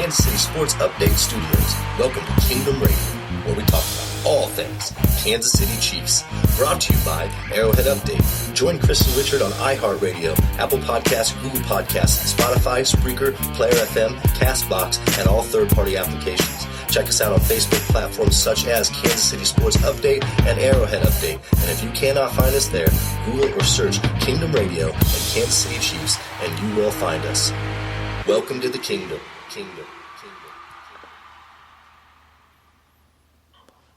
Kansas City Sports Update Studios. Welcome to Kingdom Radio, where we talk about all things Kansas City Chiefs. Brought to you by Arrowhead Update. Join Chris and Richard on iHeartRadio, Apple Podcasts, Google Podcasts, Spotify, Spreaker, Player FM, CastBox, and all third-party applications. Check us out on Facebook platforms such as Kansas City Sports Update and Arrowhead Update. And if you cannot find us there, Google or search Kingdom Radio and Kansas City Chiefs, and you will find us. Welcome to the Kingdom.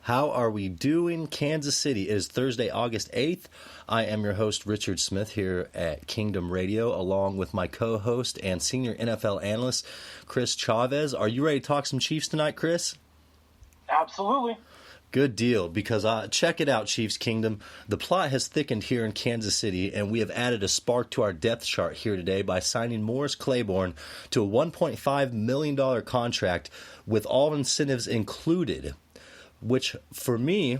How are we doing, Kansas City? It is Thursday, August 8th. I am your host, Richard Smith, here at Kingdom Radio, along with my co-host and senior NFL analyst, kris-Chavez. Are you ready to talk some Chiefs tonight, Chris? Absolutely. Good deal, because check it out, Chiefs Kingdom. The plot has thickened here in Kansas City, and we have added a spark to our depth chart here today by signing Morris Claiborne to a $1.5 million contract with all incentives included, which, for me,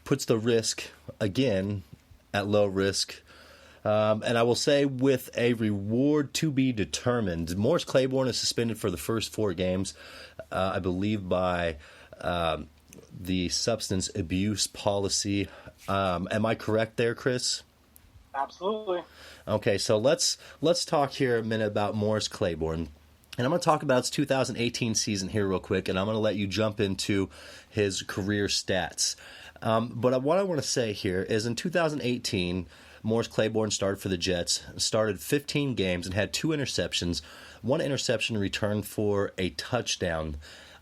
puts the risk, again, at low risk. And I will say with a reward to be determined. Morris Claiborne is suspended for the first 4 games, I believe, by the substance abuse policy. Am I correct there, Chris? Absolutely. Okay, so let's talk here a minute about Morris Claiborne. And I'm going to talk about his 2018 season here real quick, and I'm going to let you jump into his career stats. But what I want to say here is in 2018, Morris Claiborne started for the Jets, started 15 games, and had 2 interceptions, 1 interception returned for a touchdown.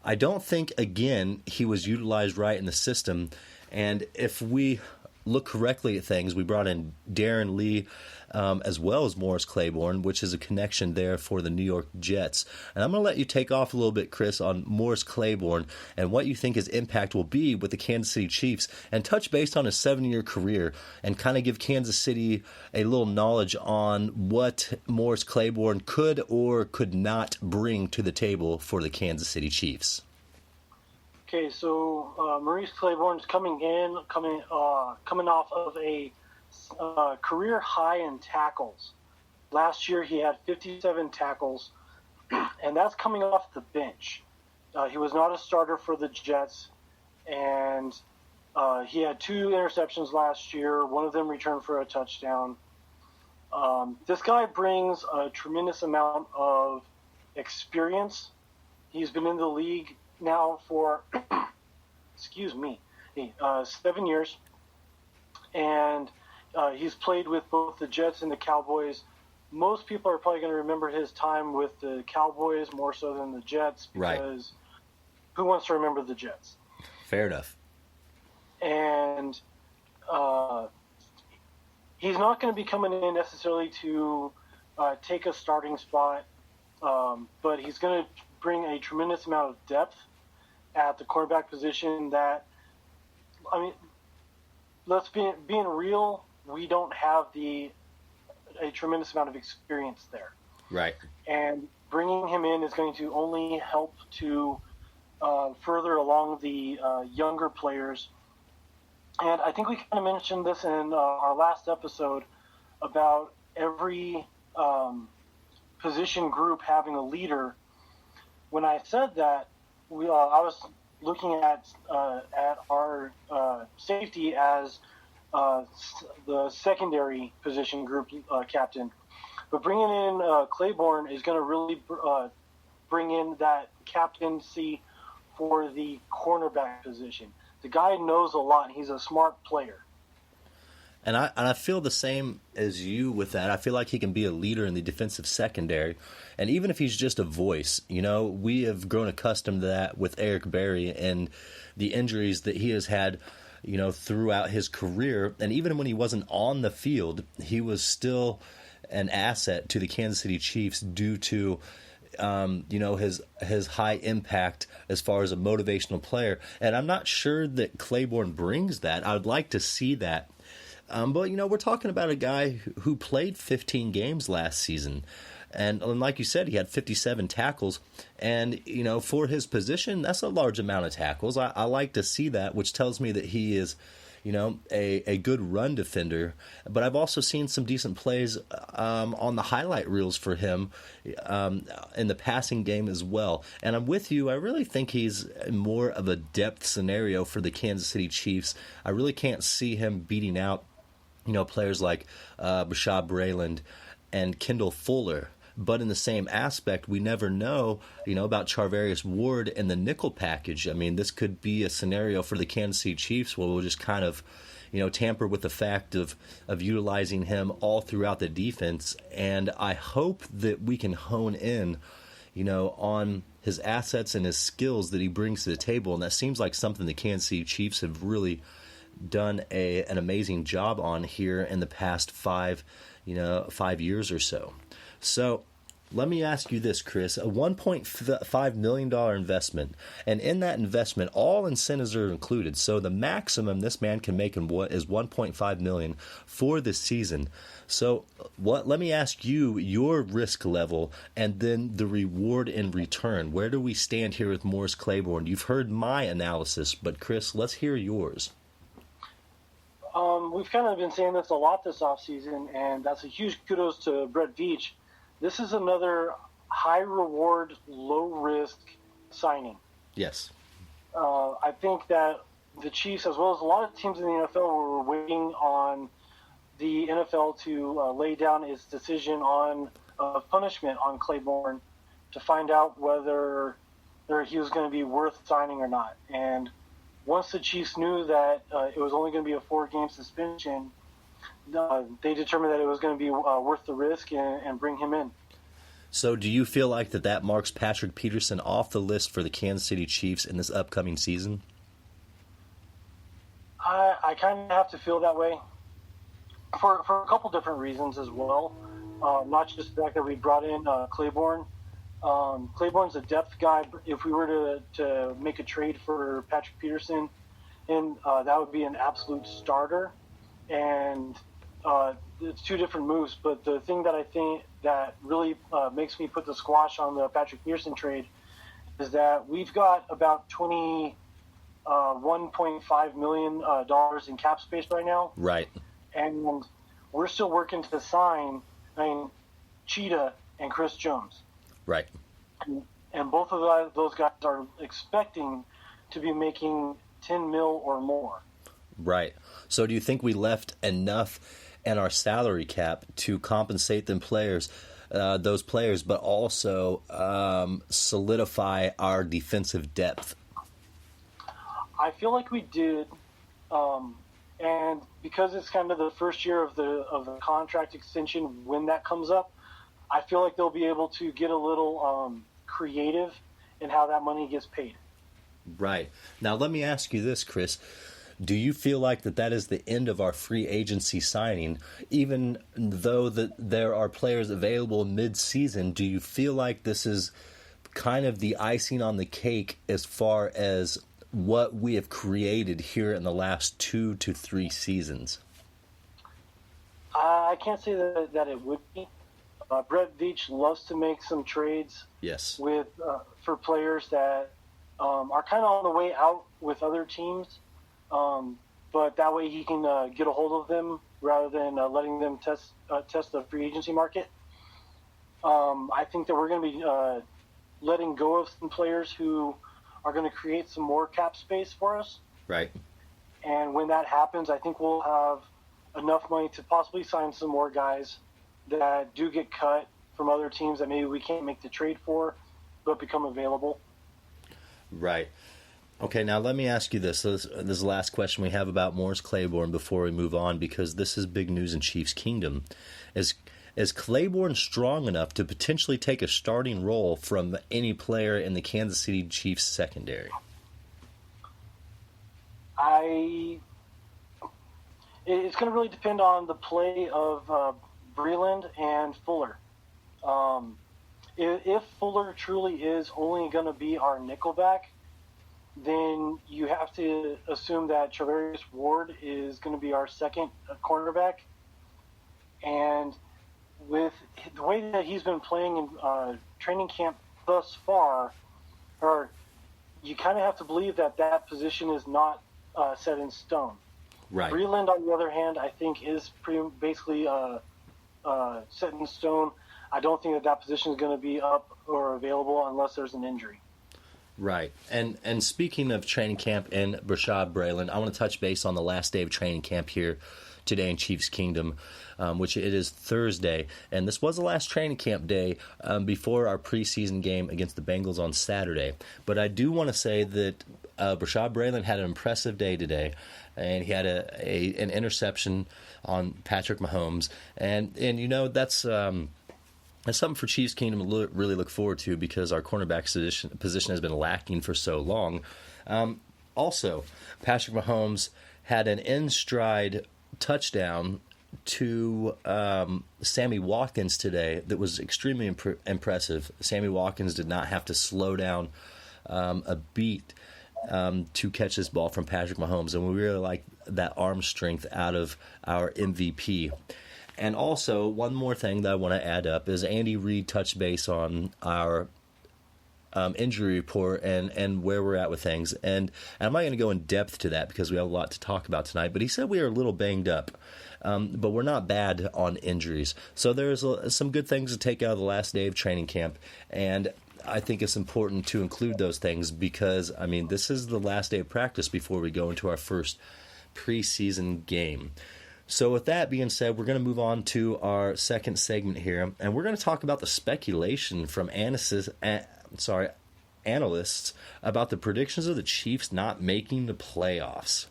I don't think, again, he was utilized right in the system. And if we look correctly at things, we brought in Darren Lee as well as Morris Claiborne, which is a connection there for the New York Jets. And I'm going to let you take off a little bit, Chris, on Morris Claiborne and what you think his impact will be with the Kansas City Chiefs, and touch based on his 7-year career and kind of give Kansas City a little knowledge on what Morris Claiborne could or could not bring to the table for the Kansas City Chiefs. Okay, so Morris Claiborne's coming off of a career high in tackles. Last year he had 57 tackles, and that's coming off the bench. He was not a starter for the Jets, and he had 2 interceptions last year. One of them returned for a touchdown. This guy brings a tremendous amount of experience. He's been in the league now for 7 years, and he's played with both the Jets and the Cowboys. Most people are probably going to remember his time with the Cowboys more so than the Jets, because who wants to remember the Jets? Fair enough. And he's not going to be coming in necessarily to take a starting spot, but he's going to bring a tremendous amount of depth at the quarterback position that, I mean, being real, we don't have a tremendous amount of experience there. Right. And bringing him in is going to only help to further along the younger players. And I think we kind of mentioned this in our last episode about every position group having a leader. When I said that, I was looking at our safety as the secondary position group captain. But bringing in Claiborne is going to really bring in that captaincy for the cornerback position. The guy knows a lot. He's a smart player. And I feel the same as you with that. I feel like he can be a leader in the defensive secondary. And even if he's just a voice, we have grown accustomed to that with Eric Berry and the injuries that he has had, throughout his career. And even when he wasn't on the field, he was still an asset to the Kansas City Chiefs due to his high impact as far as a motivational player. And I'm not sure that Claiborne brings that. I would like to see that. But, we're talking about a guy who played 15 games last season. And like you said, he had 57 tackles. And, for his position, that's a large amount of tackles. I like to see that, which tells me that he is a good run defender, but I've also seen some decent plays on the highlight reels for him in the passing game as well. And I'm with you. I really think he's more of a depth scenario for the Kansas City Chiefs. I really can't see him beating out, players like Bashaud Breeland and Kendall Fuller. But in the same aspect, we never know, about Charvarius Ward and the nickel package. I mean, this could be a scenario for the Kansas City Chiefs where we'll just kind of, tamper with the fact of utilizing him all throughout the defense. And I hope that we can hone in, on his assets and his skills that he brings to the table. And that seems like something the Kansas City Chiefs have really done an amazing job on here in the past 5 years or so. So let me ask you this, Chris. A $1.5 million investment, and in that investment, all incentives are included. So the maximum this man can make is $1.5 million for this season. So let me ask you your risk level and then the reward in return. Where do we stand here with Morris Claiborne? You've heard my analysis, but Chris, let's hear yours. We've kind of been saying this a lot this offseason, and that's a huge kudos to Brett Veach. This is another high-reward, low-risk signing. Yes. I think that the Chiefs, as well as a lot of teams in the NFL, were waiting on the NFL to lay down its decision on punishment on Claiborne to find out whether he was going to be worth signing or not. And once the Chiefs knew that it was only going to be a 4-game suspension, they determined that it was going to be worth the risk and bring him in. So do you feel like that marks Patrick Peterson off the list for the Kansas City Chiefs in this upcoming season? I kind of have to feel that way for a couple different reasons as well. Not just the fact that we brought in Claiborne. Claiborne's a depth guy. If we were to make a trade for Patrick Peterson, and that would be an absolute starter. And it's two different moves, but the thing that I think that really makes me put the squash on the Patrick Peterson trade is that we've got about $1.5 million in cap space right now. Right. And we're still working to sign, Cheetah and Chris Jones. Right. And both of those guys are expecting to be making $10 million or more. Right. So do you think we left enough in our salary cap to compensate those players, but also solidify our defensive depth? I feel like we did, and because it's kind of the first year of the contract extension when that comes up, I feel like they'll be able to get a little creative in how that money gets paid. Right. Now let me ask you this, Chris. Do you feel like that is the end of our free agency signing, even though that there are players available mid-season? Do you feel like this is kind of the icing on the cake as far as what we have created here in the last 2 to 3 seasons? I can't say that it would be. Brett Veach loves to make some trades. Yes. For players that are kind of on the way out with other teams. But that way he can get a hold of them rather than letting them test the free agency market. I think that we're going to be letting go of some players who are going to create some more cap space for us. Right. And when that happens, I think we'll have enough money to possibly sign some more guys that do get cut from other teams that maybe we can't make the trade for, but become available. Right. Okay, now let me ask you this. This is the last question we have about Morris Claiborne before we move on, because this is big news in Chiefs Kingdom. Is Claiborne strong enough to potentially take a starting role from any player in the Kansas City Chiefs secondary? It's going to really depend on the play of Breeland and Fuller. If Fuller truly is only going to be our nickelback, then you have to assume that Charvarius Ward is going to be our second cornerback. And with the way that he's been playing in training camp thus far, you kind of have to believe that position is not set in stone. Right. Breland, on the other hand, I think is basically set in stone. I don't think that position is going to be up or available unless there's an injury. Right. And speaking of training camp and Brashad Breland, I want to touch base on the last day of training camp here today in Chiefs Kingdom, which it is Thursday. And this was the last training camp day before our preseason game against the Bengals on Saturday. But I do want to say that Brashad Breland had an impressive day today, and he had an interception on Patrick-Mahomes. And you know, that's something for Chiefs Kingdom to really look forward to, because our cornerback position has been lacking for so long. Also, Patrick Mahomes had an in-stride touchdown to Sammy Watkins today that was extremely impressive. Sammy Watkins did not have to slow down a beat to catch this ball from Patrick Mahomes, and we really like that arm strength out of our MVP. And also, one more thing that I want to add up is Andy Reid touched base on our injury report and where we're at with things. And I'm not going to go in depth to that because we have a lot to talk about tonight, but he said we are a little banged up. But we're not bad on injuries. So there's some good things to take out of the last day of training camp. And I think it's important to include those things because, I mean, this is the last day of practice before we go into our first preseason game. So with that being said, we're going to move on to our second segment here, and we're going to talk about the speculation from analysts about the predictions of the Chiefs not making the playoffs.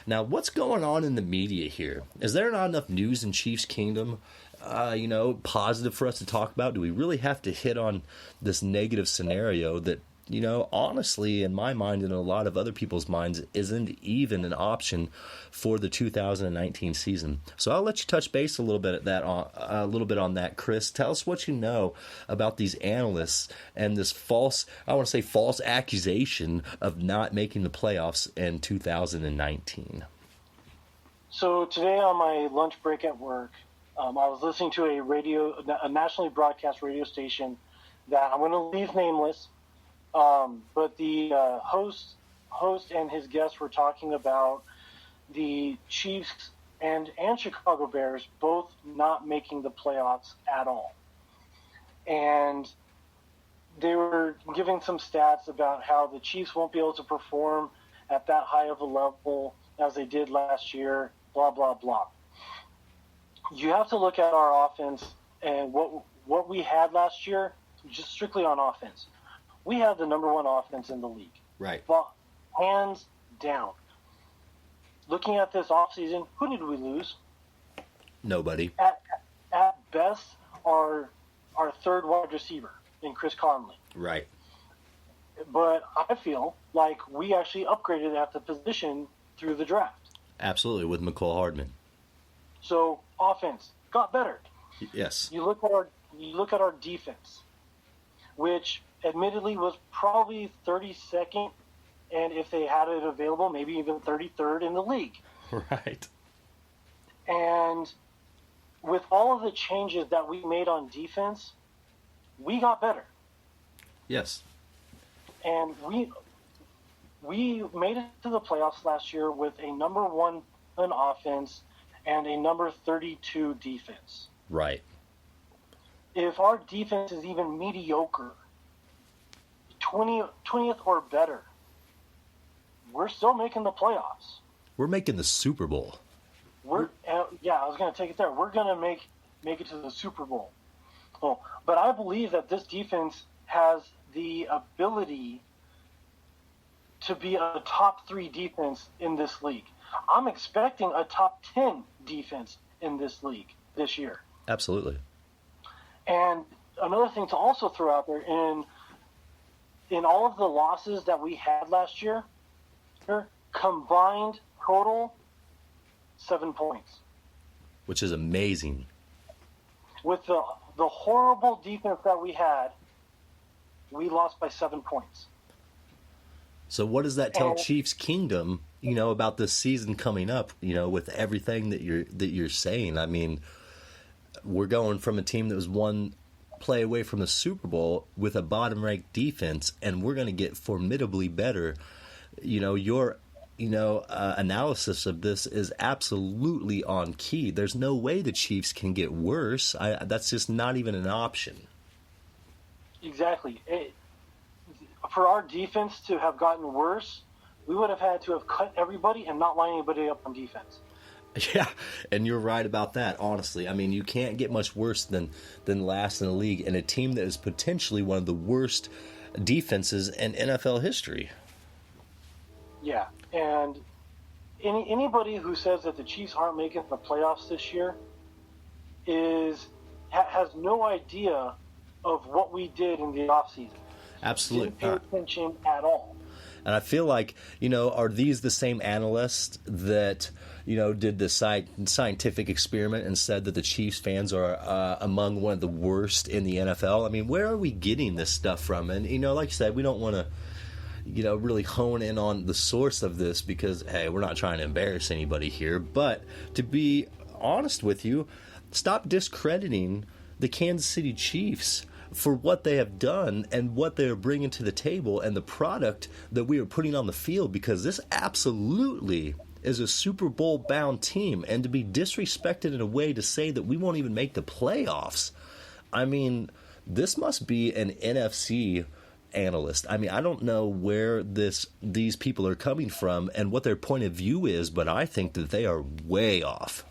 Now, what's going on in the media here? Is there not enough news in Chiefs Kingdom, positive for us to talk about? Do we really have to hit on this negative scenario that, honestly, in my mind and in a lot of other people's minds, isn't even an option for the 2019 season? So I'll let you touch base a little bit on that, Chris. Tell us what you know about these analysts and this false accusation of not making the playoffs in 2019. So today on my lunch break at work, I was listening to a nationally broadcast radio station that I'm going to leave nameless. But the host and his guests were talking about the Chiefs and Chicago Bears both not making the playoffs at all. And they were giving some stats about how the Chiefs won't be able to perform at that high of a level as they did last year, blah, blah, blah. You have to look at our offense and what we had last year, just strictly on offense. We had the number one offense in the league. Right. But hands down. Looking at this offseason, who did we lose? Nobody. At best, our third wide receiver in Chris Conley. Right. But I feel like we actually upgraded at the position through the draft. Absolutely, with McCole Hardman. So offense got better. Yes. You look at our defense, which admittedly was probably 32nd, and if they had it available, maybe even 33rd in the league. Right. And with all of the changes that we made on defense, we got better. Yes. And we made it to the playoffs last year with a number one on offense and a number 32 defense. Right. If our defense is even mediocre, 20th or better, we're still making the playoffs. We're making the Super Bowl. I was going to take it there. We're going to make it to the Super Bowl. But I believe that this defense has the ability to be a top 3 defense in this league. I'm expecting a top 10 defense in this league this year. Absolutely. And another thing to also throw out there, in all of the losses that we had last year, combined total 7 points. Which is amazing. With the horrible defense that we had, we lost by 7 points. So what does that tell Chiefs Kingdom, about this season coming up, with everything that you're saying? I mean, we're going from a team that was one play away from the Super Bowl with a bottom-ranked defense, and we're going to get formidably better. Your analysis of this is absolutely on key. There's no way the Chiefs can get worse. That's just not even an option. Exactly. For our defense to have gotten worse, we would have had to have cut everybody and not line anybody up on defense. Yeah, and you're right about that, honestly. I mean, you can't get much worse than last in the league, and a team that is potentially one of the worst defenses in NFL history. Yeah, and anybody who says that the Chiefs aren't making the playoffs this year has no idea of what we did in the offseason. Absolutely. Didn't pay attention at all. And I feel like, are these the same analysts that, did the scientific experiment and said that the Chiefs fans are among one of the worst in the NFL? I mean, where are we getting this stuff from? And, like you said, we don't want to, really hone in on the source of this because, hey, we're not trying to embarrass anybody here. But to be honest with you, stop discrediting the Kansas City Chiefs for what they have done and what they are bringing to the table and the product that we are putting on the field, because this absolutely is a Super Bowl bound team. And to be disrespected in a way to say that we won't even make the playoffs, I mean, this must be an NFC analyst. I mean, I don't know where these people are coming from and what their point of view is, but I think that they are way off.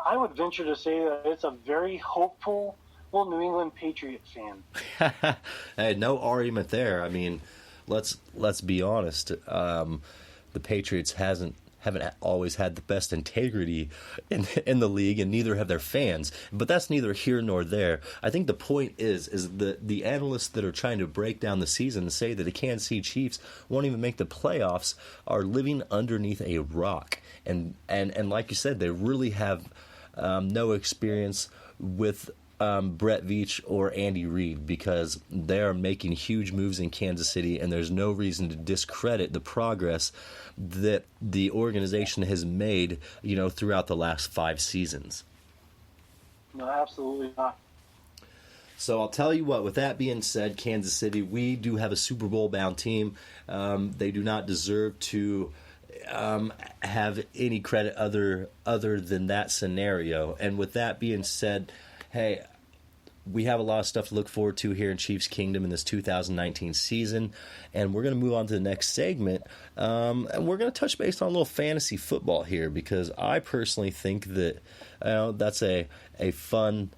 I would venture to say that it's a very hopeful New England Patriot fan. Hey, no argument there. I mean, let's be honest. The Patriots haven't always had the best integrity in the league, and neither have their fans. But that's neither here nor there. I think the point is the analysts that are trying to break down the season and say that the Kansas City Chiefs won't even make the playoffs are living underneath a rock. And like you said, they really have no experience with Brett Veach or Andy Reid, because they are making huge moves in Kansas City, and there's no reason to discredit the progress that the organization has made, throughout the last 5 seasons. No, absolutely not. So I'll tell you what, with that being said, Kansas City, we do have a Super Bowl bound team. They do not deserve to have any credit other than that scenario. And with that being said, hey, we have a lot of stuff to look forward to here in Chiefs Kingdom in this 2019 season, and we're going to move on to the next segment, and we're going to touch base on a little fantasy football here, because I personally think that that's a fun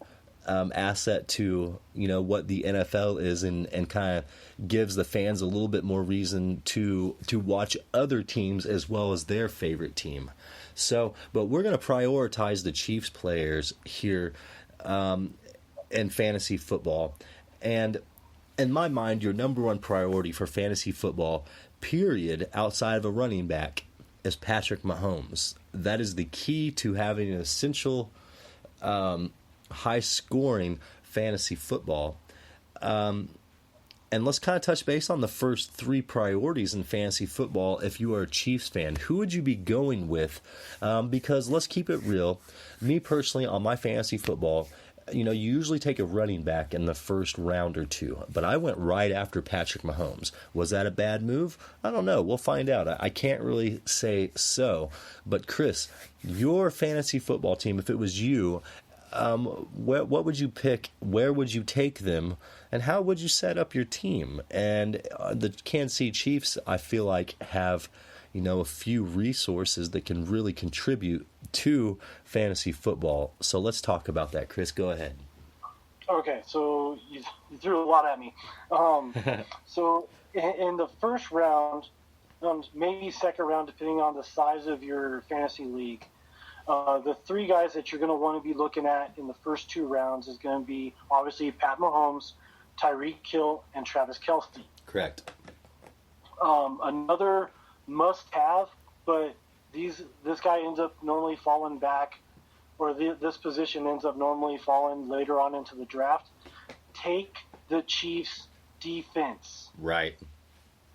asset to what the NFL is, and kind of gives the fans a little bit more reason to watch other teams as well as their favorite team. So, but we're going to prioritize the Chiefs players here in fantasy football. And in my mind, your number one priority for fantasy football, period, outside of a running back, is Patrick Mahomes. That is the key to having an essential high-scoring fantasy football. And let's kind of touch base on the first 3 priorities in fantasy football. If you are a Chiefs fan, who would you be going with? Because let's keep it real. Me personally, on my fantasy football, you usually take a running back in the first round or 2. But I went right after Patrick Mahomes. Was that a bad move? I don't know. We'll find out. I can't really say so. But Chris, your fantasy football team, if it was you, what would you pick? Where would you take them? And how would you set up your team? And the Kansas City Chiefs, I feel like, have a few resources that can really contribute to fantasy football. So let's talk about that. Chris, go ahead. Okay, so you threw a lot at me. So in the first round, maybe second round, depending on the size of your fantasy league, the 3 guys that you're going to want to be looking at in the first 2 rounds is going to be obviously Pat Mahomes, Tyreek Hill, and Travis Kelce. Correct. Another must-have, but this guy ends up normally falling back, or this position ends up normally falling later on into the draft. Take the Chiefs' defense. Right.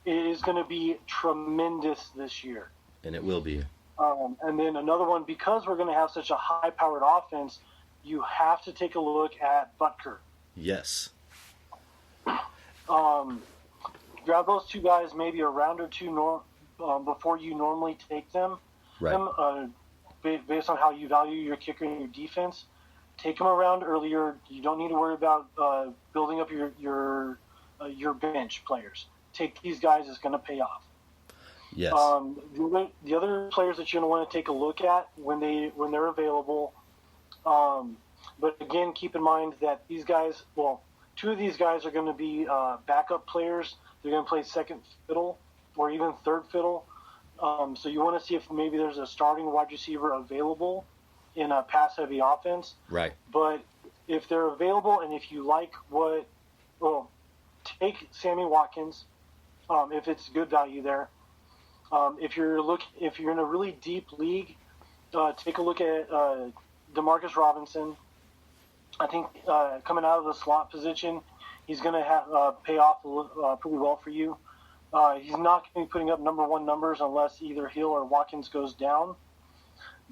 It is going to be tremendous this year. And it will be. And then another one, because we're going to have such a high-powered offense, you have to take a look at Butker. Yes. Grab those 2 guys, maybe a round or 2 before you normally take them. Right. Based on how you value your kicker and your defense, take them around earlier. You don't need to worry about building up your bench players. Take these guys; it's going to pay off. Yes. The other players that you're going to want to take a look at when they're available. But again, keep in mind that these guys, two of these guys are going to be backup players. They're going to play second fiddle or even third fiddle. So you want to see if maybe there's a starting wide receiver available in a pass-heavy offense. Right. But if they're available and if you like take Sammy Watkins if it's good value there. If you're in a really deep league, take a look at Demarcus Robinson. I think coming out of the slot position, he's going to have pay off pretty well for you. He's not going to be putting up number one numbers unless either Hill or Watkins goes down,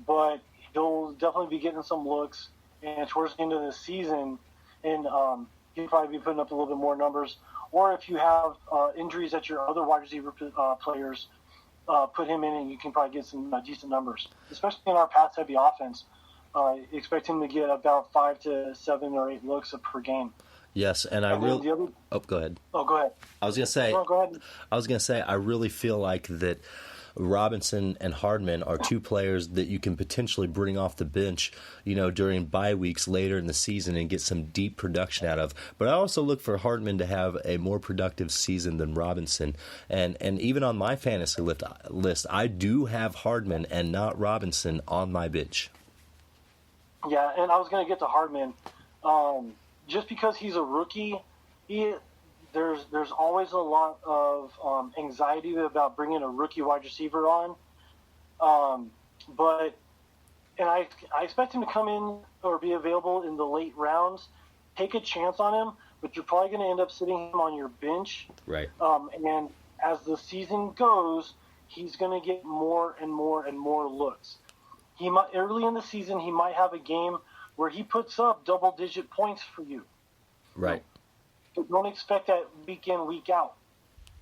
but he'll definitely be getting some looks. And towards the end of the season, and he'll probably be putting up a little bit more numbers. Or if you have injuries at your other wide receiver players, put him in, and you can probably get some decent numbers, especially in our pass-heavy offense. Expect him to get about 5 to 7 or 8 looks per game. Yes, and I really. Go ahead. Oh, go ahead. I was gonna say. No, go ahead. I was gonna say I really feel like that Robinson and Hardman are two players that you can potentially bring off the bench, during bye weeks later in the season and get some deep production out of. But I also look for Hardman to have a more productive season than Robinson. And even on my fantasy list, I do have Hardman and not Robinson on my bench. Yeah, and I was going to get to Hardman. Just because he's a rookie, there's always a lot of anxiety about bringing a rookie wide receiver on. But I expect him to come in or be available in the late rounds. Take a chance on him, but you're probably going to end up sitting him on your bench. Right. And as the season goes, he's going to get more and more and more looks. Early in the season, he might have a game where he puts up double-digit points for you. Right. So don't expect that week in, week out.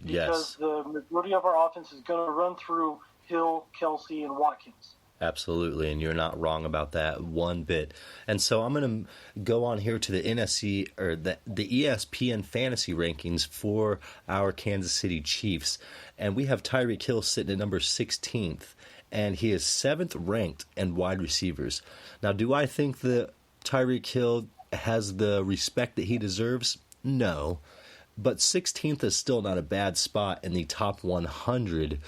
Because the majority of our offense is going to run through Hill, Kelsey, and Watkins. Absolutely, and you're not wrong about that one bit. And so I'm going to go on here to the NFC or the ESPN fantasy rankings for our Kansas City Chiefs, and we have Tyreek Hill sitting at number 16th, and he is 7th ranked in wide receivers. Now, do I think that Tyreek Hill has the respect that he deserves? No. But 16th is still not a bad spot in the top 100,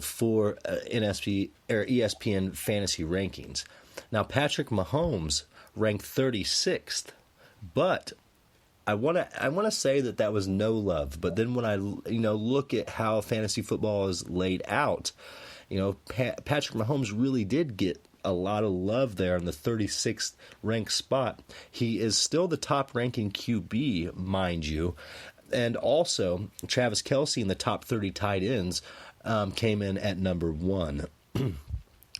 for ESPN fantasy rankings. Now, Patrick-Mahomes ranked 36th, but I want to say that was no love. But then when I look at how fantasy football is laid out, Patrick Mahomes really did get a lot of love there in the 36th ranked spot. He is still the top ranking QB, mind you. And also, Travis Kelce in the top 30 tight ends came in at number 1.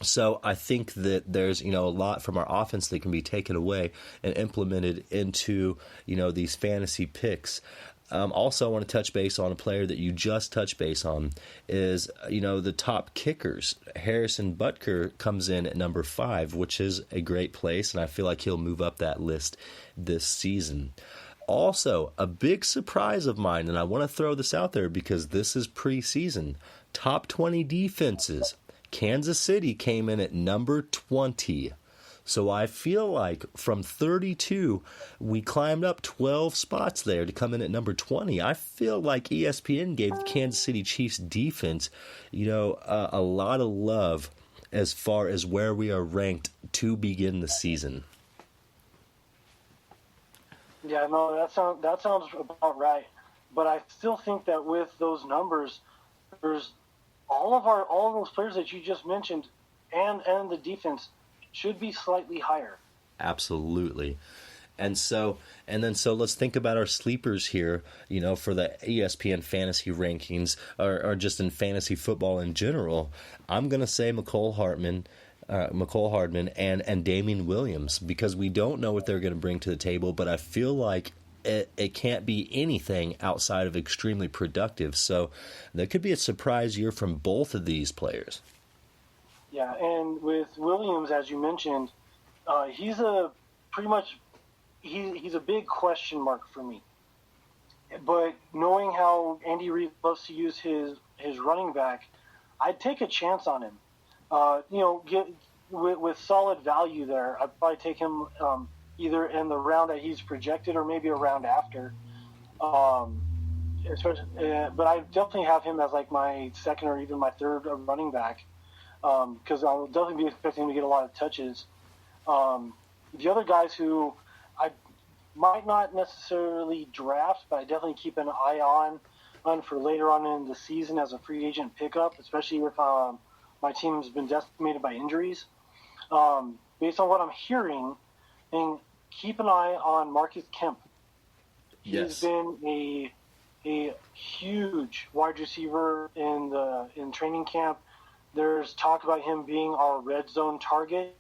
So I think that there's, a lot from our offense that can be taken away and implemented into, these fantasy picks. Also, I want to touch base on a player that you just touched base on is, the top kickers. Harrison Butker comes in at number 5, which is a great place, and I feel like he'll move up that list this season. Also, a big surprise of mine, and I want to throw this out there because this is preseason, top 20 defenses. Kansas City came in at number 20. So I feel like from 32, we climbed up 12 spots there to come in at number 20. I feel like ESPN gave the Kansas City Chiefs defense, a lot of love as far as where we are ranked to begin the season. Yeah, no, that sounds about right. But I still think that with those numbers, there's all of those players that you just mentioned, and the defense should be slightly higher. Absolutely. And so let's think about our sleepers here, for the ESPN fantasy rankings or just in fantasy football in general. I'm going to say McCole Hardman and Damian Williams because we don't know what they're going to bring to the table, but I feel like it can't be anything outside of extremely productive. So there could be a surprise year from both of these players. Yeah, and with Williams, as you mentioned, he's a big question mark for me. But knowing how Andy Reid loves to use his running back, I'd take a chance on him. With solid value there, I'd probably take him either in the round that he's projected or maybe a round after. But I definitely have him as like my second or even my third running back because I'll definitely be expecting him to get a lot of touches. The other guys who I might not necessarily draft, but I definitely keep an eye on for later on in the season as a free agent pickup, especially if my team has been decimated by injuries. Based on what I'm hearing, and keep an eye on Marcus Kemp. Yes. He's been a huge wide receiver in training camp. There's talk about him being our red zone target.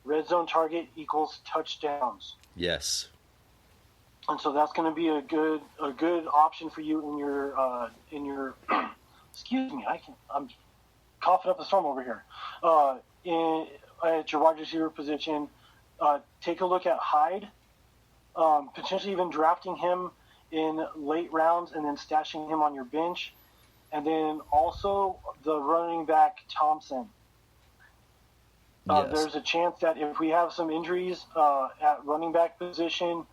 Red zone target equals touchdowns. Yes. And so that's going to be a good option for you in your excuse me, I'm coughing up a storm over here. At your wide receiver position, take a look at Hyde, potentially even drafting him in late rounds and then stashing him on your bench. And then also the running back Thompson. Yes. There's a chance that if we have some injuries at running back position,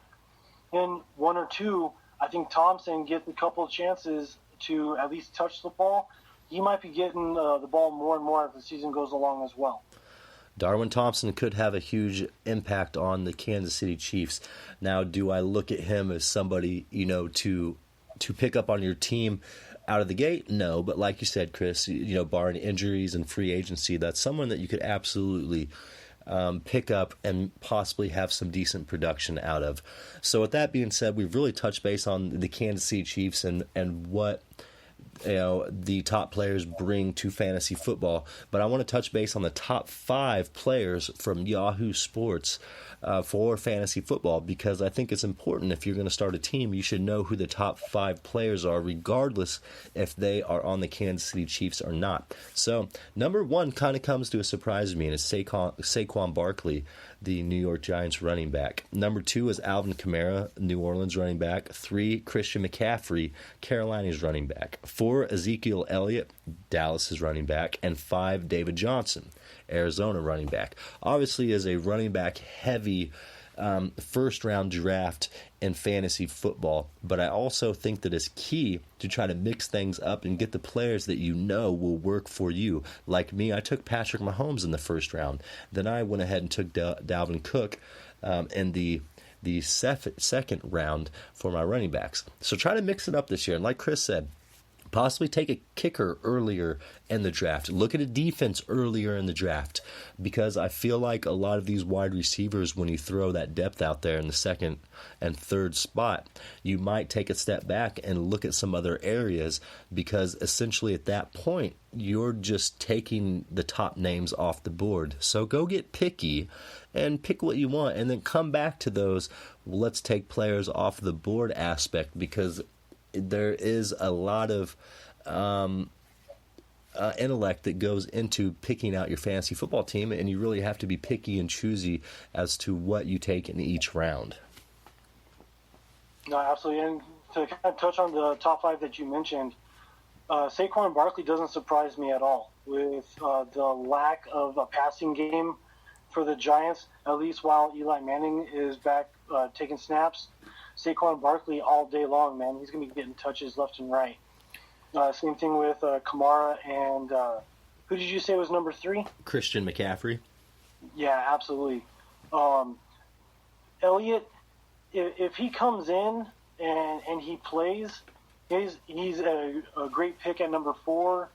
in one or two, I think Thompson gets a couple of chances to at least touch the ball. He might be getting the ball more and more as the season goes along as well. Darwin Thompson could have a huge impact on the Kansas City Chiefs. Now, do I look at him as somebody, to pick up on your team out of the gate? No, but like you said, Chris, barring injuries and free agency, that's someone that you could absolutely pick up and possibly have some decent production out of. So with that being said, we've really touched base on the Kansas City Chiefs and what the top players bring to fantasy football. But I want to touch base on the top 5 players from Yahoo Sports for fantasy football, because I think it's important. If you're going to start a team, you should know who the top 5 players are, regardless if they are on the Kansas City Chiefs or not. So number 1 kind of comes to a surprise to me, and it's Saquon Barkley, the New York Giants running back. Number 2 is Alvin Kamara, New Orleans running back. 3, Christian McCaffrey, Carolina's running back. 4, Ezekiel Elliott, Dallas's running back. And 5, David Johnson, Arizona running back. Obviously, is a running back heavy first-round draft in fantasy football, but I also think that it's key to try to mix things up and get the players that will work for you. Like me, I took Patrick Mahomes in the first round. Then I went ahead and took Dalvin Cook in the second round for my running backs. So try to mix it up this year. And like Chris said, possibly take a kicker earlier in the draft. Look at a defense earlier in the draft, because I feel like a lot of these wide receivers, when you throw that depth out there in the second and third spot, you might take a step back and look at some other areas, because essentially at that point, you're just taking the top names off the board. So go get picky and pick what you want, and then come back to those let's take players off the board aspect, because there is a lot of intellect that goes into picking out your fantasy football team, and you really have to be picky and choosy as to what you take in each round. No, absolutely. And to kind of touch on the top 5 that you mentioned, Saquon Barkley doesn't surprise me at all with the lack of a passing game for the Giants, at least while Eli Manning is back taking snaps. Saquon Barkley all day long, man. He's going to be getting touches left and right. Same thing with Kamara and who did you say was number 3? Christian McCaffrey. Yeah, absolutely. Elliott, if he comes in and he plays, he's a great pick at number 4.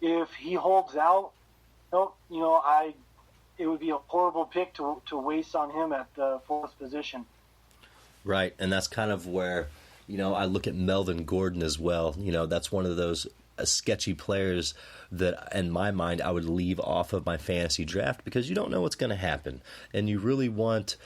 If he holds out, it would be a horrible pick to waste on him at the 4th position. Right, and that's kind of where, I look at Melvin Gordon as well. That's one of those sketchy players that, in my mind, I would leave off of my fantasy draft, because you don't know what's going to happen. And you really want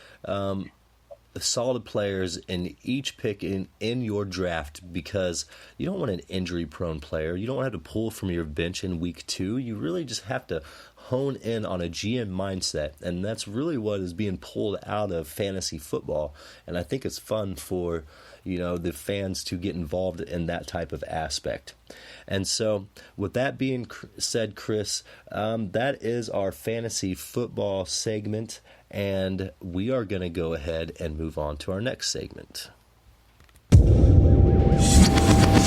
solid players in each pick in your draft, because you don't want an injury-prone player. You don't have to pull from your bench in week 2. You really just have to hone in on a GM mindset, and that's really what is being pulled out of fantasy football. And I think it's fun for the fans to get involved in that type of aspect. And so, with that being said, Chris, that is our fantasy football segment. And we are going to go ahead and move on to our next segment.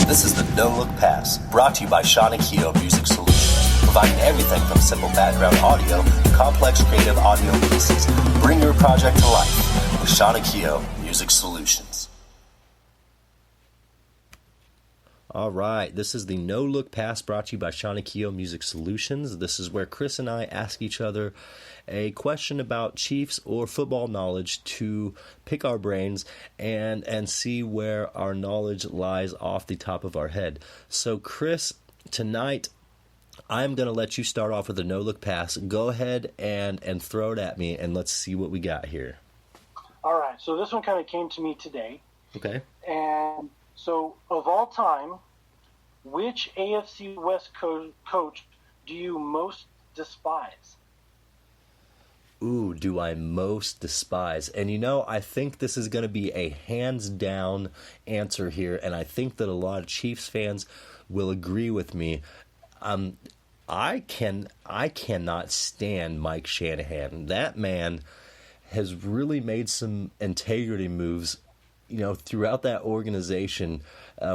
This is the No Look Pass, brought to you by Sean and Keogh Music Solutions, providing everything from simple background audio to complex creative audio pieces. Bring your project to life with Sean and Keogh Music Solutions. All right, this is the No Look Pass, brought to you by Sean and Keogh Music Solutions. This is where Chris and I ask each other a question about Chiefs or football knowledge to pick our brains and see where our knowledge lies off the top of our head. So, Chris, tonight I'm going to let you start off with a no-look pass. Go ahead and throw it at me, and let's see what we got here. All right, so this one kind of came to me today. Okay. And so, of all time, which AFC West coach do you most despise? Ooh, do I most despise? And I think this is going to be a hands-down answer here, and I think that a lot of Chiefs fans will agree with me. I cannot stand Mike Shanahan. That man has really made some integrity moves, throughout that organization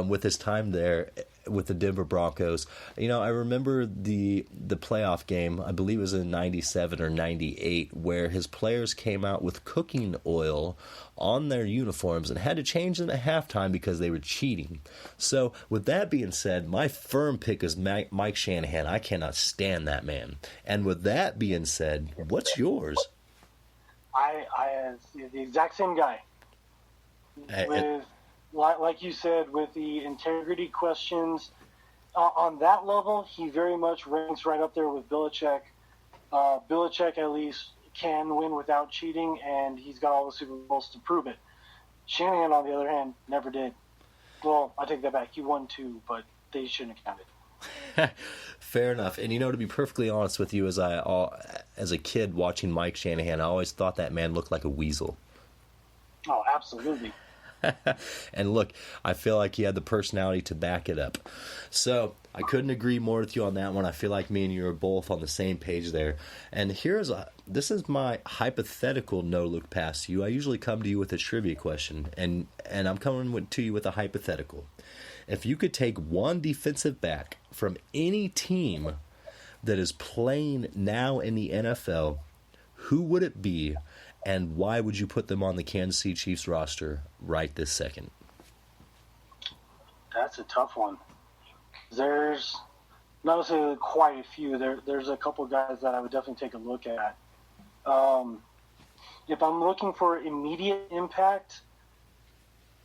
with his time there with the Denver Broncos. I remember the playoff game, I believe it was in 97 or 98, where his players came out with cooking oil on their uniforms and had to change them at halftime because they were cheating. So, with that being said, my firm pick is Mike Shanahan. I cannot stand that man. And with that being said, what's yours? I the exact same guy. With, like you said, with the integrity questions, on that level, he very much ranks right up there with Belichick. Belichick, at least, can win without cheating, and he's got all the Super Bowls to prove it. Shanahan, on the other hand, never did. Well, I take that back. He won 2, but they shouldn't have counted. Fair enough. And to be perfectly honest with you, as a kid watching Mike Shanahan, I always thought that man looked like a weasel. Oh, absolutely. And look, I feel like he had the personality to back it up. So I couldn't agree more with you on that one. I feel like me and you are both on the same page there. And this is my hypothetical no-look pass to you. I usually come to you with a trivia question, and I'm coming to you with a hypothetical. If you could take one defensive back from any team that is playing now in the NFL, who would it be? And why would you put them on the Kansas City Chiefs roster right this second? That's a tough one. There's not necessarily quite a few. There's a couple guys that I would definitely take a look at. If I'm looking for immediate impact,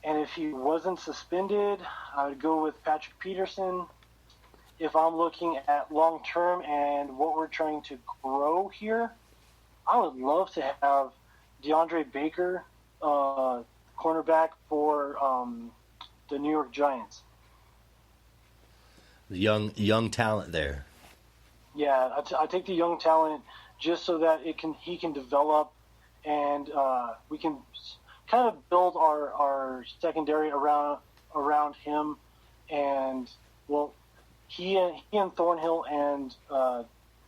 and if he wasn't suspended, I would go with Patrick Peterson. If I'm looking at long-term and what we're trying to grow here, I would love to have DeAndre Baker, cornerback for the New York Giants. Young talent there. Yeah, I take the young talent just so that he can develop, and we can kind of build our secondary around him. And well, he and Thornhill and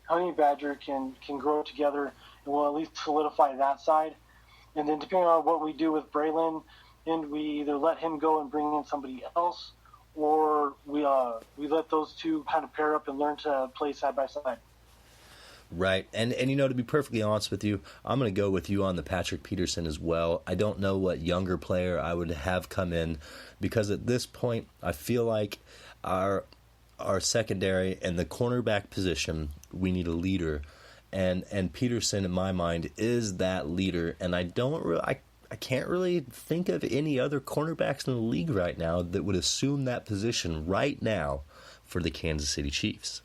Honey Badger can grow together, and we'll at least solidify that side. And then depending on what we do with Braylon, and we either let him go and bring in somebody else, or we let those two kind of pair up and learn to play side by side. Right. And to be perfectly honest with you, I'm going to go with you on the Patrick Peterson as well. I don't know what younger player I would have come in, because at this point I feel like our secondary and the cornerback position, we need a leader. And Peterson, in my mind, is that leader. And I can't really think of any other cornerbacks in the league right now that would assume that position right now for the Kansas City Chiefs.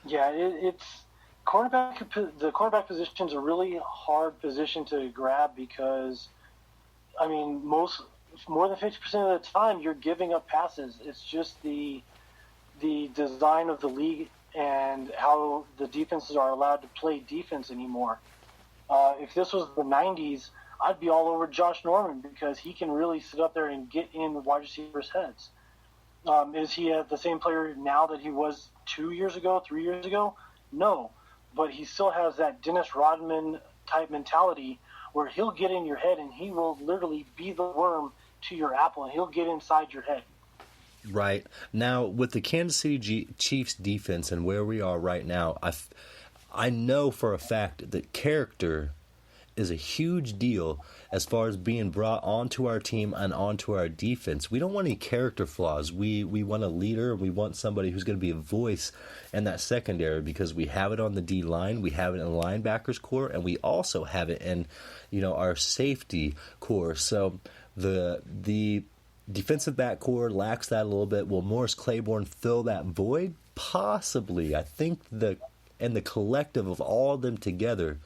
Yeah, The cornerback position is a really hard position to grab because, I mean, more than 50% of the time you're giving up passes. It's just the design of the league and how the defenses are allowed to play defense anymore. If this was the 90s, I'd be all over Josh Norman because he can really sit up there and get in the wide receivers' heads. Is he the same player now that he was 2 years ago, 3 years ago? No. But he still has that Dennis Rodman type mentality where he'll get in your head and he will literally be the worm to your apple and he'll get inside your head. Right. Now, with the Kansas City Chiefs defense and where we are right now, I know for a fact that character is a huge deal as far as being brought onto our team and onto our defense. We don't want any character flaws. We want a leader. We want somebody who's going to be a voice in that secondary because we have it on the D-line, we have it in the linebackers core, and we also have it in, our safety core. So the defensive back core lacks that a little bit. Will Morris Claiborne fill that void? Possibly. I think the collective of all of them together,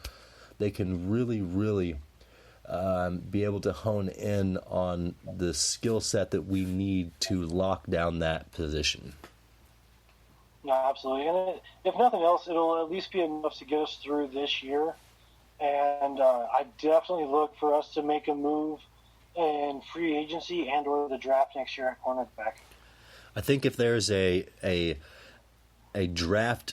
they can really, really be able to hone in on the skill set that we need to lock down that position. Yeah, absolutely. And if nothing else, it'll at least be enough to get us through this year. And I definitely look for us to make a move in free agency and or the draft next year at cornerback. I think if there's a draft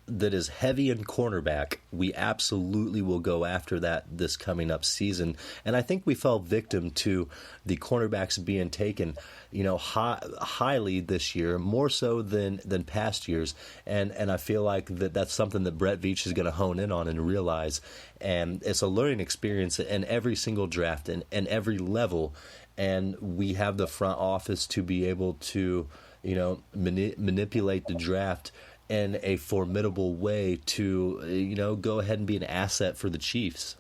that is heavy in cornerback, we absolutely will go after that this coming up season. And I think we fell victim to the cornerbacks being taken, highly this year, more so than past years. And I feel like that's something that Brett Veach is going to hone in on and realize. And it's a learning experience in every single draft and every level. And we have the front office to be able to, manipulate the draft in a formidable way to, go ahead and be an asset for the Chiefs.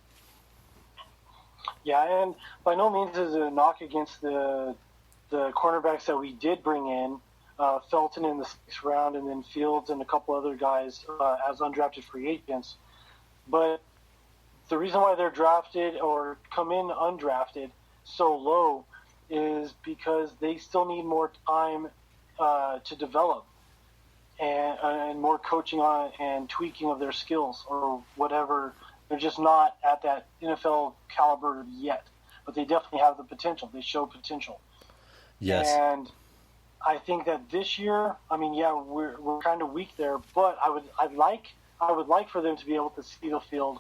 Yeah, and by no means is it a knock against the cornerbacks that we did bring in, Felton in the 6th round and then Fields and a couple other guys as undrafted free agents. But the reason why they're drafted or come in undrafted so low is because they still need more time to develop. And more coaching on and tweaking of their skills or whatever. They're just not at that NFL caliber yet, but they definitely have the potential. They show potential. Yes. And I think that this year, we're kind of weak there, but I would like for them to be able to see the field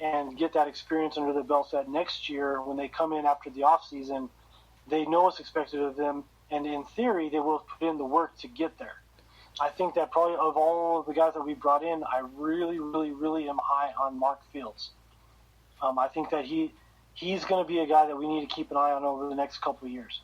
and get that experience under their belts that next year when they come in after the off season, they know what's expected of them, and in theory, they will put in the work to get there. I think that probably of all of the guys that we brought in, I really, really, really am high on Mark Fields. I think that he's going to be a guy that we need to keep an eye on over the next couple of years.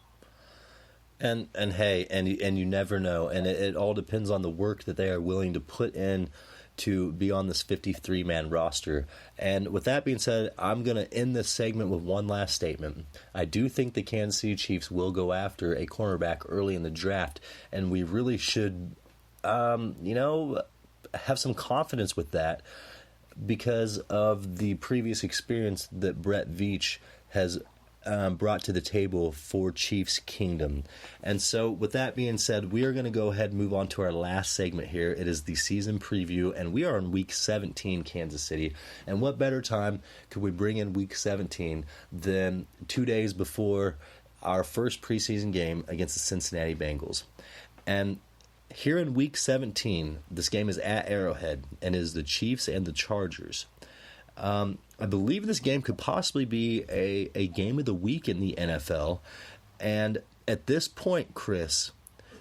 And you never know, and it all depends on the work that they are willing to put in to be on this 53-man roster. And with that being said, I'm going to end this segment with one last statement. I do think the Kansas City Chiefs will go after a cornerback early in the draft, and we really should have some confidence with that because of the previous experience that Brett Veach has brought to the table for Chiefs Kingdom. And so with that being said, we are going to go ahead and move on to our last segment here. It is the season preview, and we are in Week 17, Kansas City. And what better time could we bring in Week 17 than 2 days before our first preseason game against the Cincinnati Bengals? And here in Week 17, this game is at Arrowhead, and is the Chiefs and the Chargers. I believe this game could possibly be a game of the week in the NFL. And at this point, Chris,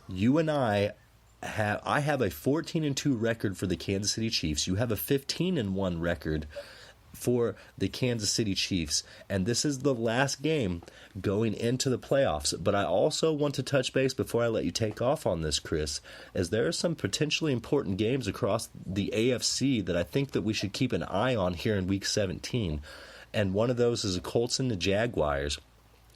you and I have a 14-2 record for the Kansas City Chiefs. You have a 15-1 record for the Kansas City Chiefs, and this is the last game going into the playoffs. But I also want to touch base before I let you take off on this, Chris, as there are some potentially important games across the AFC that I think that we should keep an eye on here in Week 17, and one of those is the Colts and the Jaguars,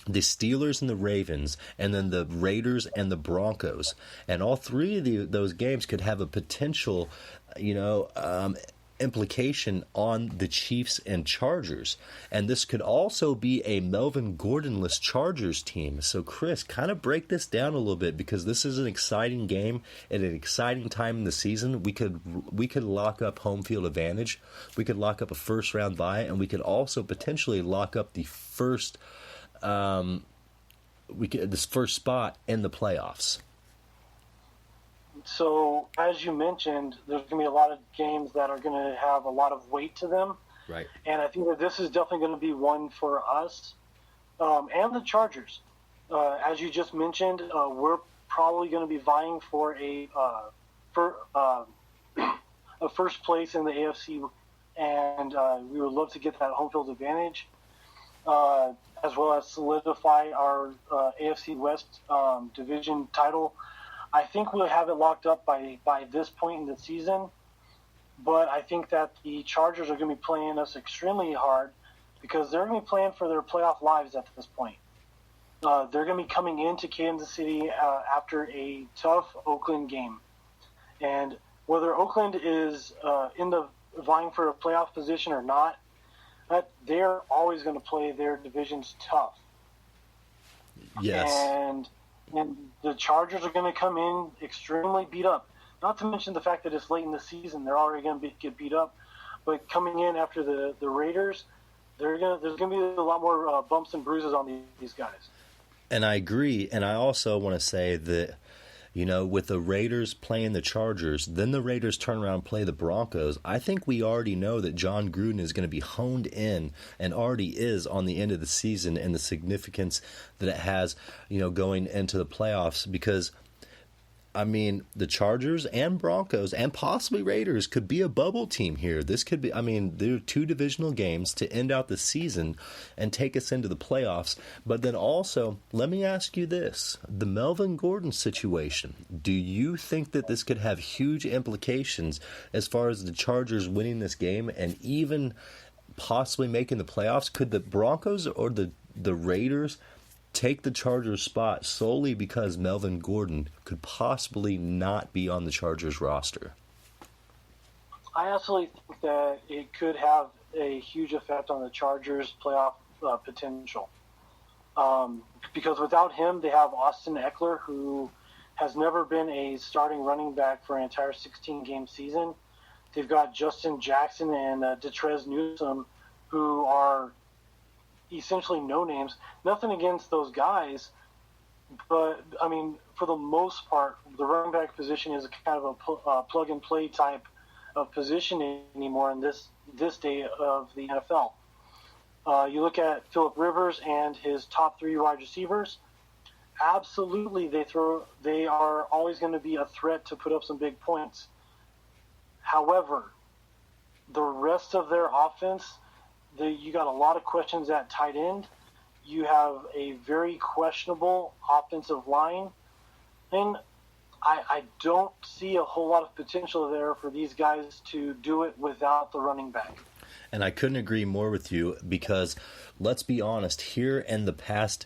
the Steelers and the Ravens, and then the Raiders and the Broncos. And all three of those games could have a potential, implication on the Chiefs and Chargers. And this could also be a Melvin Gordon-less Chargers team. So, Chris, kind of break this down a little bit, because this is an exciting game at an exciting time in the season. We could lock up home field advantage. We could lock up a first-round bye, and we could also potentially lock up the first this first spot in the playoffs. So, as you mentioned, there's going to be a lot of games that are going to have a lot of weight to them. Right. And I think that this is definitely going to be one for us and the Chargers. As you just mentioned, we're probably going to be vying for a first place in the AFC, and we would love to get that home field advantage, as well as solidify our AFC West division title. I think we'll have it locked up by this point in the season, but I think that the Chargers are going to be playing us extremely hard, because they're going to be playing for their playoff lives at this point. They're going to be coming into Kansas City after a tough Oakland game. And whether Oakland is in the vying for a playoff position or not, they're always going to play their divisions tough. Yes. And the Chargers are going to come in extremely beat up. Not to mention the fact that it's late in the season, they're already going to get beat up. But coming in after the Raiders, there's going to be a lot more bumps and bruises on these guys. And I agree. And I also want to say that, with the Raiders playing the Chargers, then the Raiders turn around and play the Broncos, I think we already know that John Gruden is going to be honed in, and already is, on the end of the season and the significance that it has, going into the playoffs. Because, the Chargers and Broncos and possibly Raiders could be a bubble team here. This could be, there are two divisional games to end out the season and take us into the playoffs. But then also, let me ask you this. The Melvin Gordon situation, do you think that this could have huge implications as far as the Chargers winning this game and even possibly making the playoffs? Could the Broncos or the Raiders take the Chargers spot solely because Melvin Gordon could possibly not be on the Chargers roster? I absolutely think that it could have a huge effect on the Chargers' playoff potential. Because without him, they have Austin Eckler, who has never been a starting running back for an entire 16-game season. They've got Justin Jackson and Detrez Newsome, who are essentially no names. Nothing against those guys, but for the most part, the running back position is kind of a plug and play type of position anymore in this day of the NFL. You look at Phillip Rivers and his top three wide receivers. Absolutely, they are always going to be a threat to put up some big points. However, the rest of their offense, you got a lot of questions at tight end. You have a very questionable offensive line. And I don't see a whole lot of potential there for these guys to do it without the running back. And I couldn't agree more with you, because let's be honest, here in the past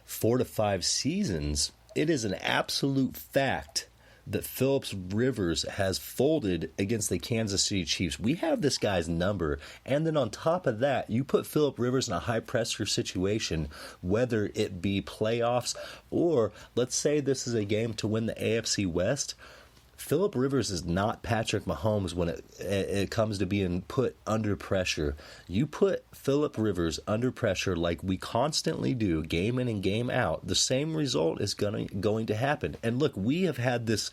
4 to 5 seasons, it is an absolute fact that Phillip Rivers has folded against the Kansas City Chiefs. We have this guy's number, and then on top of that, you put Phillip Rivers in a high-pressure situation, whether it be playoffs or let's say this is a game to win the AFC West. Phillip Rivers is not Patrick Mahomes when it comes to being put under pressure. You put Phillip Rivers under pressure like we constantly do, game in and game out, the same result is going to happen. And look, we have had this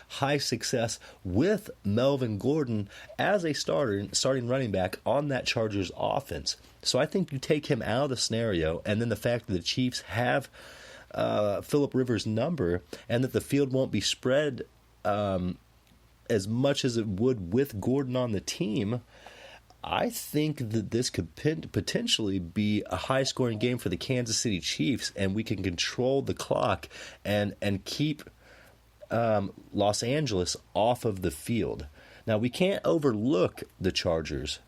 high success with Melvin Gordon as a starting running back on that Chargers offense. So I think you take him out of the scenario, and then the fact that the Chiefs have Phillip Rivers' number and that the field won't be spread as much as it would with Gordon on the team, I think that this could potentially be a high-scoring game for the Kansas City Chiefs, and we can control the clock and keep Los Angeles off of the field. Now, we can't overlook the Chargers,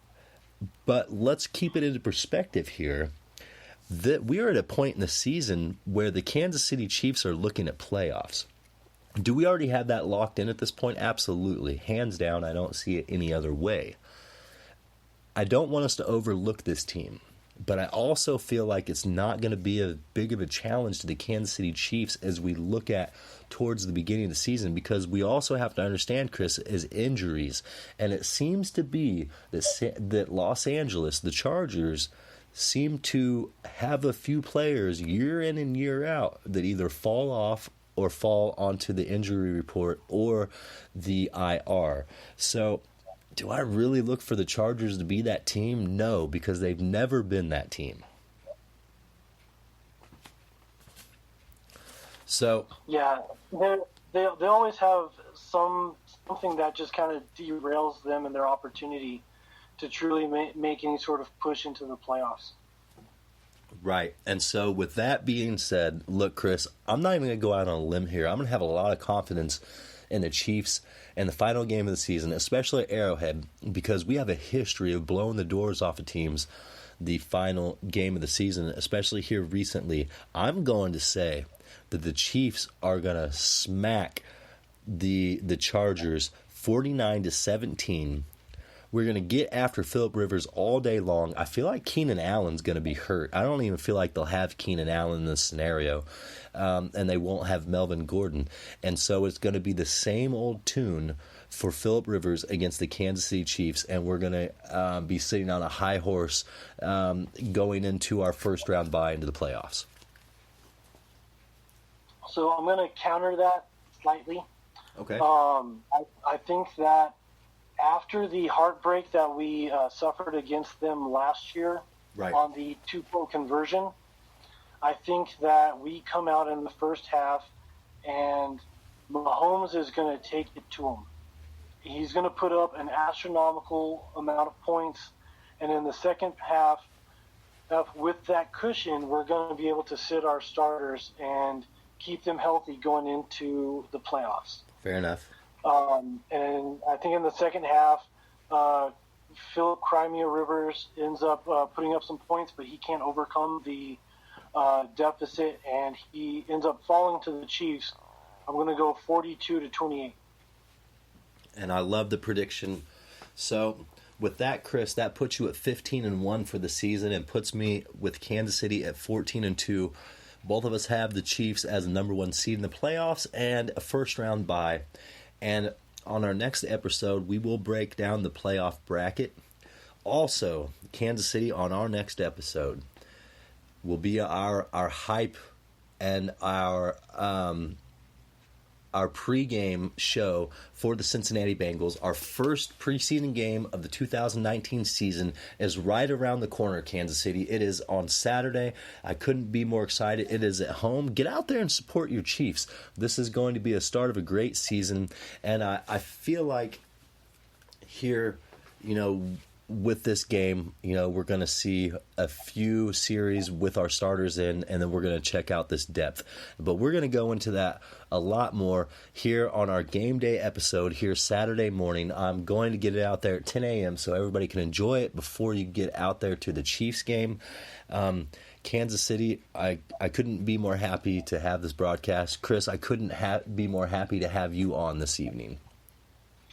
but let's keep it into perspective here. That we are at a point in the season where the Kansas City Chiefs are looking at playoffs. Do we already have that locked in at this point? Absolutely. Hands down, I don't see it any other way. I don't want us to overlook this team, but I also feel like it's not going to be as big of a challenge to the Kansas City Chiefs as we look at towards the beginning of the season, because we also have to understand, Chris, is injuries. And it seems to be that Los Angeles, the Chargers, seem to have a few players year in and year out that either fall off or fall onto the injury report or the IR. So do I really look for the Chargers to be that team? No, because they've never been that team. So yeah, they always have something that just kind of derails them and their opportunity to truly make any sort of push into the playoffs. Right. And so with that being said, look, Chris, I'm not even going to go out on a limb here. I'm going to have a lot of confidence in the Chiefs in the final game of the season, especially at Arrowhead, because we have a history of blowing the doors off of teams the final game of the season, especially here recently. I'm going to say that the Chiefs are going to smack the Chargers 49-17. We're going to get after Phillip Rivers all day long. I feel like Keenan Allen's going to be hurt. I don't even feel like they'll have Keenan Allen in this scenario, and they won't have Melvin Gordon. And so it's going to be the same old tune for Phillip Rivers against the Kansas City Chiefs, and we're going to be sitting on a high horse going into our first-round bye into the playoffs. So I'm going to counter that slightly. Okay. I think that after the heartbreak that we suffered against them last year on the 2-point conversion, I think that we come out in the first half and Mahomes is going to take it to him. He's going to put up an astronomical amount of points, and in the second half, with that cushion, we're going to be able to sit our starters and keep them healthy going into the playoffs. Fair enough. And I think in the second half, Philip Crimea Rivers ends up putting up some points, but he can't overcome the deficit, and he ends up falling to the Chiefs. I'm going to go 42-28. And I love the prediction. So with that, Chris, that puts you at 15-1 for the season and puts me with Kansas City at 14-2. Both of us have the Chiefs as the number one seed in the playoffs and a first-round bye. And on our next episode, we will break down the playoff bracket. Also, Kansas City on our next episode will be our hype and our pregame show for the Cincinnati Bengals. Our first preseason game of the 2019 season is right around the corner, Kansas City. It is on Saturday. I couldn't be more excited. It is at home. Get out there and support your Chiefs. This is going to be a start of a great season, and I feel like here, with this game, we're going to see a few series with our starters in, and then we're going to check out this depth. But we're going to go into that a lot more here on our game day episode here Saturday morning. I'm going to get it out there at 10 a.m. so everybody can enjoy it before you get out there to the Chiefs game. Kansas City, I couldn't be more happy to have this broadcast. Chris, I couldn't be more happy to have you on this evening.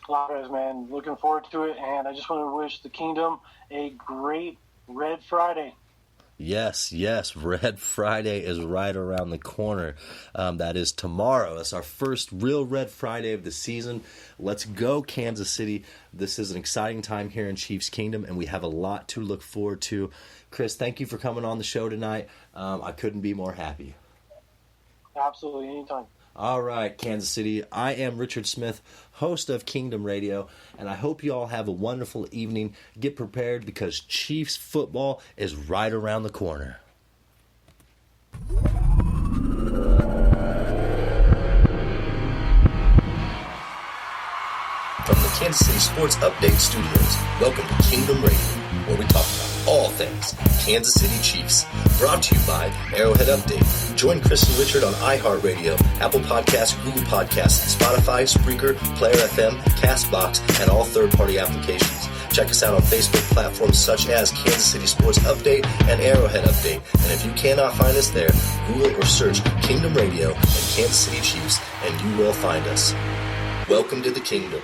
Likewise, man. Looking forward to it, and I just want to wish the Kingdom a great Red Friday. Yes, Red Friday is right around the corner. That is tomorrow. That's our first real Red Friday of the season. Let's go, Kansas City. This is an exciting time here in Chiefs Kingdom, and we have a lot to look forward to. Chris, thank you for coming on the show tonight. I couldn't be more happy. Absolutely, anytime. All right, Kansas City. I am Richard Smith, host of Kingdom Radio, and I hope you all have a wonderful evening. Get prepared because Chiefs football is right around the corner. From the Kansas City Sports Update Studios, welcome to Kingdom Radio, where we talk about all things Kansas City Chiefs. Brought to you by Arrowhead Update. Join Chris and Richard on iHeartRadio, Apple Podcasts, Google Podcasts, Spotify, Spreaker, Player FM, CastBox, and all third-party applications. Check us out on Facebook platforms such as Kansas City Sports Update and Arrowhead Update. And if you cannot find us there, Google or search Kingdom Radio and Kansas City Chiefs, and you will find us. Welcome to the Kingdom.